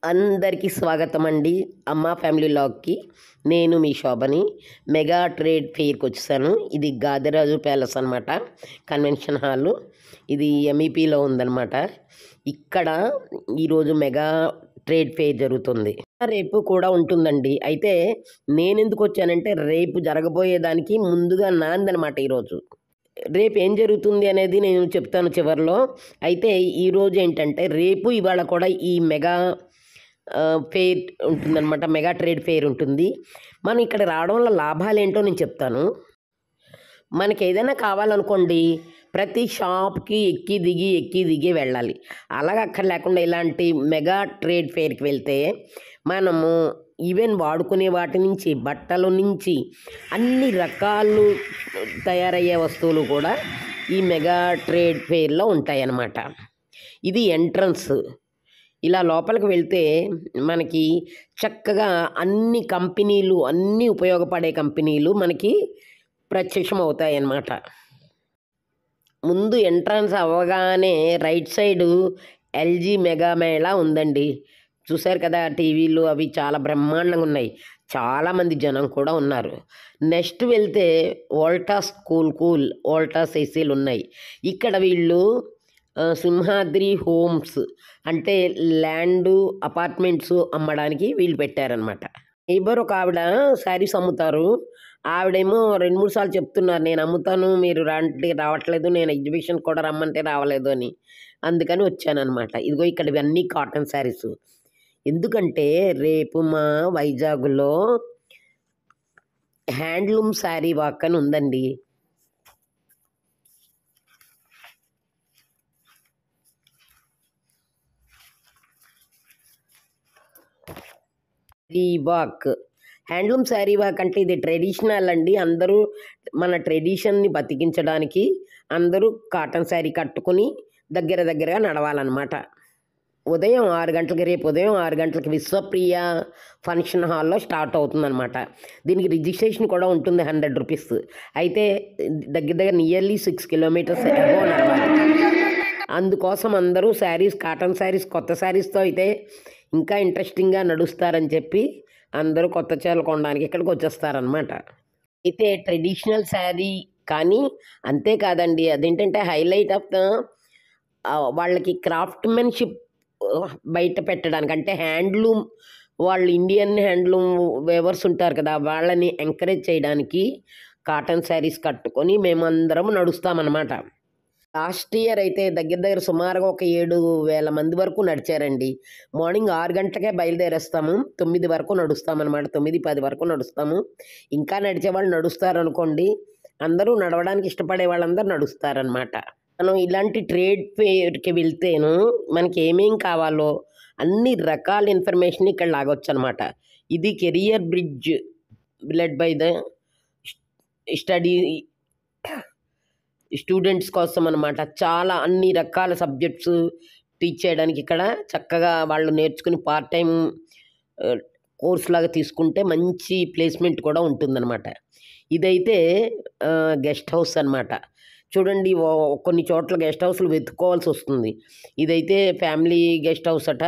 అందరికీ స్వాగతం అండి. అమ్మ ఫ్యామిలీ లాగ్కి. నేను మీ శోభని. మెగా ట్రేడ్ ఫెయిర్కి వచ్చేసాను. ఇది గాదిరాజు ప్యాలెస్ అనమాట, కన్వెన్షన్ హాలు. ఇది ఎంఈపీలో ఉందన్నమాట. ఇక్కడ ఈరోజు మెగా ట్రేడ్ ఫెయిర్ జరుగుతుంది. రేపు కూడా ఉంటుందండి. అయితే నేను ఎందుకు వచ్చానంటే రేపు జరగబోయేదానికి ముందుగా నాందనమాట ఈరోజు. రేపు ఏం జరుగుతుంది అనేది నేను చెప్తాను చివరిలో. అయితే ఈరోజు ఏంటంటే రేపు ఇవాళ కూడా ఈ మెగా ఫెయిర్ ఉంటుందన్నమాట. మెగా ట్రేడ్ ఫెయిర్ ఉంటుంది. మనం ఇక్కడ రావడం వల్ల లాభాలు ఏంటో నేను చెప్తాను. మనకి ఏదైనా కావాలనుకోండి, ప్రతి షాప్కి ఎక్కి దిగి వెళ్ళాలి. అలాగ అక్కడ లేకుండా ఇలాంటి మెగా ట్రేడ్ ఫెయిర్కి వెళ్తే మనము ఈవెన్ వాడుకునే వాటి నుంచి, బట్టల నుంచి అన్ని రకాలు తయారయ్యే వస్తువులు కూడా ఈ మెగా ట్రేడ్ ఫెయిర్లో ఉంటాయన్నమాట. ఇది ఎంట్రన్స్. ఇలా లోపలికి వెళ్తే మనకి చక్కగా అన్ని కంపెనీలు, అన్నీ ఉపయోగపడే కంపెనీలు మనకి ప్రత్యక్షం అవుతాయి అన్నమాట. ముందు ఎంట్రన్స్ అవ్వగానే right side LG mega Mela ఉందండి. చూశారు కదా, టీవీలు అవి చాలా బ్రహ్మాండంగా ఉన్నాయి. చాలామంది జనం కూడా ఉన్నారు. నెక్స్ట్ వెళ్తే వోల్టాస్ వోల్టాస్ ఏసీలు ఉన్నాయి. ఇక్కడ వీళ్ళు సింహాద్రి హోమ్స్ అంటే ల్యాండ్, అపార్ట్మెంట్స్ అమ్మడానికి వీళ్ళు పెట్టారనమాట. నైబర్ ఒక ఆవిడ శారీస్ అమ్ముతారు. ఆవిడేమో 2-3 సార్లు చెప్తున్నారు, నేను అమ్ముతాను, మీరు రావట్లేదు, నేను ఎగ్జిబిషన్ కూడా రమ్మంటే రావలేదు అని. అందుకని వచ్చానమాట. ఇదిగో ఇక్కడ ఇవన్నీ కాటన్ శారీస్. ఎందుకంటే రేపు మా వైజాగ్లో హ్యాండ్లూమ్ శారీ వాక్ అని ఉందండి. హ్యాండ్లూమ్ శారీ వాక్ అంటే ఇది ట్రెడిషనల్ అండి. అందరూ మన ట్రెడిషన్ని బతికించడానికి అందరూ కాటన్ శారీ కట్టుకుని దగ్గరగా నడవాలన్నమాట. ఉదయం 6 గంటలకి, రేపు ఉదయం 6 గంటలకి విశ్వప్రియ ఫంక్షన్ హాల్లో స్టార్ట్ అవుతుందన్నమాట. దీనికి రిజిస్ట్రేషన్ కూడా ఉంటుంది, 100 రూపీస్. అయితే దగ్గర నియర్లీ 6 కిలోమీటర్స్ అబో నడవాలి. అందుకోసం అందరూ శారీస్, కాటన్ శారీస్, కొత్త శారీస్తో అయితే ఇంకా ఇంట్రెస్టింగ్గా నడుస్తారని చెప్పి అందరూ కొత్త చీరలు కొనడానికి ఇక్కడికి వచ్చేస్తారనమాట. అయితే ట్రెడిషనల్ శారీ కానీ అంతేకాదండి, అదేంటంటే హైలైట్ ఆఫ్ ద వాళ్ళకి క్రాఫ్ట్మెన్షిప్ బయట పెట్టడానికి, అంటే హ్యాండ్లూమ్, వాళ్ళు ఇండియన్ హ్యాండ్లూమ్ వేవర్స్ ఉంటారు కదా, వాళ్ళని ఎంకరేజ్ చేయడానికి కాటన్ శారీస్ కట్టుకొని మేమందరం నడుస్తామన్నమాట. లాస్ట్ ఇయర్ అయితే దగ్గర సుమారుగా ఒక 7,000 మంది వరకు నడిచారండి. మార్నింగ్ 6 గంటలకే బయలుదేరేస్తాము, 9 వరకు నడుస్తామన్నమాట. 9-10 వరకు నడుస్తాము. ఇంకా నడిచే వాళ్ళు నడుస్తారనుకోండి. అందరూ నడవడానికి ఇష్టపడే వాళ్ళందరూ నడుస్తారనమాట. మనం ఇలాంటి ట్రేడ్ ఫెయిర్కి వెళ్తేను మనకి ఏమేం కావాలో అన్ని రకాల ఇన్ఫర్మేషన్ ఇక్కడ లాగొచ్చు అనమాట. ఇది career bridge led by the students కోసం అనమాట. చాలా అన్ని రకాల సబ్జెక్ట్స్ టీచ్ చేయడానికి ఇక్కడ చక్కగా వాళ్ళు నేర్చుకుని పార్ట్ టైం కోర్స్ లాగా తీసుకుంటే మంచి ప్లేస్మెంట్ కూడా ఉంటుందన్నమాట. ఇదైతే గెస్ట్ హౌస్ అనమాట. చూడండి, కొన్ని చోట్ల గెస్ట్ హౌస్లు వెతుక్కోవాల్సి వస్తుంది. ఇదైతే ఫ్యామిలీ గెస్ట్ హౌస్ అట.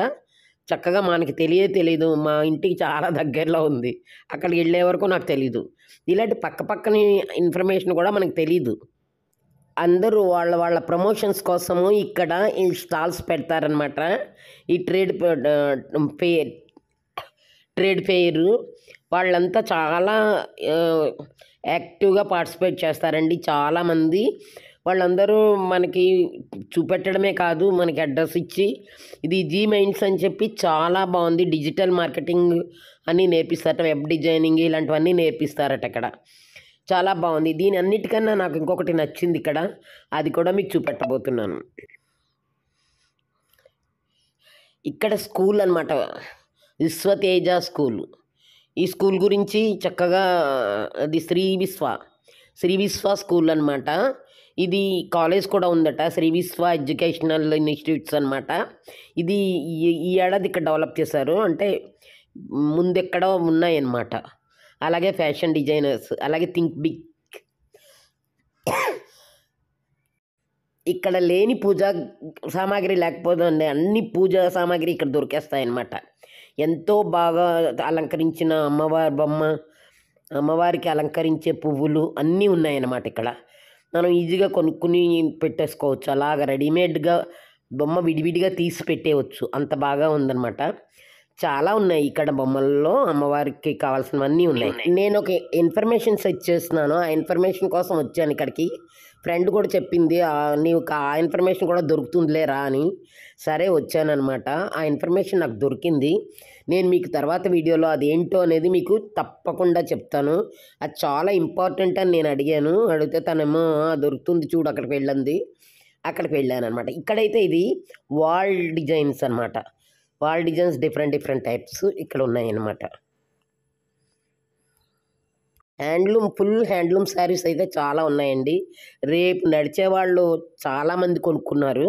చక్కగా మనకి తెలియదు, మా ఇంటికి చాలా దగ్గరలో ఉంది. అక్కడికి వెళ్ళే వరకు నాకు తెలీదు. ఇలాంటి పక్కని ఇన్ఫర్మేషన్ కూడా మనకు తెలీదు. అందరూ వాళ్ళ ప్రమోషన్స్ కోసము ఇక్కడ ఈ స్టాల్స్ పెడతారనమాట. ఈ ట్రేడ్ ఫెయిర్ వాళ్ళంతా చాలా యాక్టివ్గా పార్టిసిపేట్ చేస్తారండి. చాలామంది వాళ్ళందరూ మనకి చూపెట్టడమే కాదు, మనకి అడ్రస్ ఇచ్చి, ఇది జీ మైండ్స్ అని చెప్పి చాలా బాగుంది. డిజిటల్ మార్కెటింగ్ అని నేర్పిస్తారట, వెబ్ డిజైనింగ్ ఇలాంటివన్నీ నేర్పిస్తారట ఇక్కడ. చాలా బాగుంది. దీని అన్నిటికన్నా నాకు ఇంకొకటి నచ్చింది ఇక్కడ, అది కూడా మీకు చూపెట్టబోతున్నాను. ఇక్కడ స్కూల్ అనమాట, విశ్వతేజ స్కూల్. ఈ స్కూల్ గురించి చక్కగా అది శ్రీ విశ్వ స్కూల్ అనమాట. ఇది కాలేజ్ కూడా ఉందట, శ్రీ విశ్వ ఎడ్యుకేషనల్ ఇన్స్టిట్యూట్స్ అనమాట. ఇది ఈ ఏడాది ఇక్కడ డెవలప్ చేశారు, అంటే ముందెక్కడో ఉన్నాయన్నమాట. అలాగే ఫ్యాషన్ డిజైనర్స్, అలాగే థింక్ బిగ్. ఇక్కడ లేని పూజా సామాగ్రి లేకపోతే అన్ని పూజా సామాగ్రి ఇక్కడ దొరికేస్తాయన్నమాట. ఎంతో బాగా అలంకరించిన అమ్మవారి బొమ్మ, అమ్మవారికి అలంకరించే పువ్వులు అన్నీ ఉన్నాయన్నమాట ఇక్కడ. మనం ఈజీగా కొనుక్కుని పెట్టేసుకోవచ్చు. అలాగ రెడీమేడ్‌గా బొమ్మ విడివిడిగా తీసి పెట్టేయవచ్చు. అంత బాగా ఉందన్నమాట. చాలా ఉన్నాయి ఇక్కడ బొమ్మల్లో అమ్మవారికి కావాల్సినవన్నీ ఉన్నాయి. నేను ఒక ఇన్ఫర్మేషన్ సెర్చ్ చేస్తున్నాను. ఆ ఇన్ఫర్మేషన్ కోసం వచ్చాను ఇక్కడికి. ఫ్రెండ్ కూడా చెప్పింది నీకు ఆ ఇన్ఫర్మేషన్ కూడా దొరుకుతుందిలే రా అని. సరే వచ్చానన్నమాట. ఆ ఇన్ఫర్మేషన్ నాకు దొరికింది. నేను మీకు తర్వాత వీడియోలో అదేంటో అనేది మీకు తప్పకుండా చెప్తాను. అది చాలా ఇంపార్టెంట్ అని నేను అడిగాను. అడిగితే తనేమో దొరుకుతుంది చూడు అక్కడికి వెళ్ళంది. అక్కడికి వెళ్ళానన్నమాట. ఇక్కడైతే ఇది వాల్ డిజైన్స్ అన్నమాట. వాల్ డిజైన్స్ డిఫరెంట్ టైప్స్ ఇక్కడ ఉన్నాయన్నమాట. ఫుల్ హ్యాండ్లూమ్ శారీస్ అయితే చాలా ఉన్నాయండి. రేపు నడిచేవాళ్ళు చాలామంది కొనుక్కున్నారు.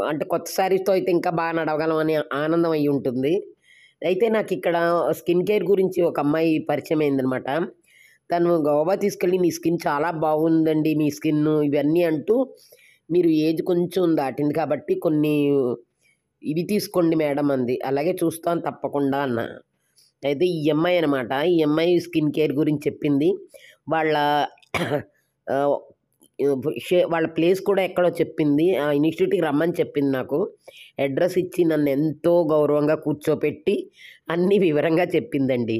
అంటే కొత్త శారీస్‌తో అయితే ఇంకా బాగా నడవగలం అని ఆనందం అయ్యి ఉంటుంది. అయితే నాకు ఇక్కడ స్కిన్ కేర్ గురించి ఒక అమ్మాయి పరిచయం అయిందనమాట. తను గోవా తీసుకెళ్ళి "మీ స్కిన్ చాలా బాగుందండి మీ స్కిన్ను" ఇవన్నీ అంటూ, "మీరు ఏజ్ కొంచెం దాటింది కాబట్టి కొన్ని ఇవి తీసుకోండి మేడం" అంది. అలాగే చూస్తాను తప్పకుండా అన్నా. అయితే ఈ అమ్మాయి అనమాట. ఈ అమ్మాయి స్కిన్ కేర్ గురించి చెప్పింది. వాళ్ళ ఆహ్, వాళ్ళ ప్లేస్ కూడా ఎక్కడో చెప్పింది. ఆ ఇన్‌స్టిట్యూట్‌కి రమ్మని చెప్పింది నాకు. అడ్రెస్ ఇచ్చి నన్ను ఎంతో గౌరవంగా కూర్చోపెట్టి అన్నీ వివరంగా చెప్పిందండి.